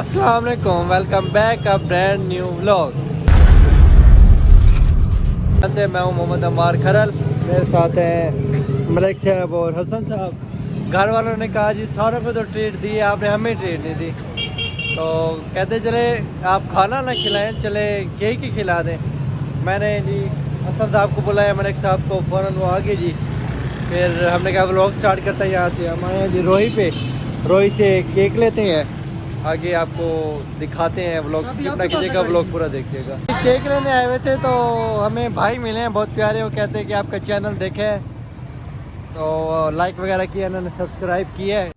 अस्सलाम वालेकुम, welcome back a brand new vlog. मैं हूँ मोहम्मद अमार खरल, मेरे साथ हैं मलिक साहब और हसन साहब। घर वालों ने कहा जी सारों को तो ट्रीट दी, आपने हमें ट्रीट नहीं दी, तो कहते चले आप खाना ना खिलाएं, चले केक ही खिला दें। मैंने जी हसन साहब को बुलाया, मलिक साहब को, फ़ौरन वो आ गए जी। फिर हमने कहा व्लॉग स्टार्ट करता है। यहाँ से हम आए हैं जी रोही पे, रोही से केक लेते हैं, आगे आपको दिखाते हैं। व्लॉग कितना कीजिएगा, व्लॉग पूरा देखिएगा। केक लेने आए हुए थे तो हमें भाई मिले हैं बहुत प्यारे। वो कहते हैं कि आपका चैनल देखे है, तो लाइक वगैरह किया, इन्होंने सब्सक्राइब किया है।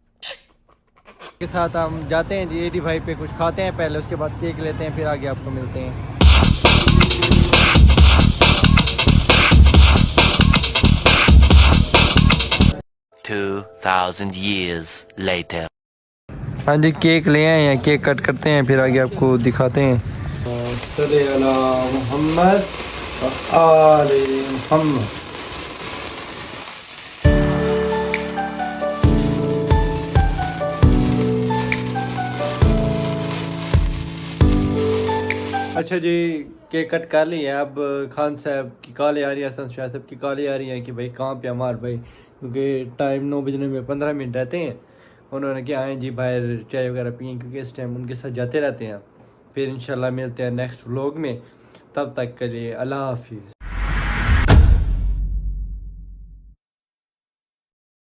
के साथ हम जाते हैं जी एडी भाई पे, कुछ खाते हैं पहले, उसके बाद केक लेते हैं, फिर आगे आपको मिलते हैं। 2000 years later. हाँ जी, केक ले आए हैं, केक कट करते हैं, फिर आगे आपको दिखाते हैं। सल्ले अला मुहम्मद व आले मुहम्मद। अच्छा जी, केक कट कर लिया। अब खान साहब की कॉलें आ रही है, हसन शाह साहब की कॉलें आ रही हैं कि भाई कहाँ पे हमारे भाई, क्योंकि टाइम 9 बजने में 15 मिनट रहते हैं। उन्होंने क्या आए जी बाहर चाय वगैरह पिए, क्योंकि इस टाइम उनके साथ जाते रहते हैं। फिर इंशाल्लाह मिलते हैं नेक्स्ट व्लॉग में, तब तक के लिए अल्लाह हाफिज़।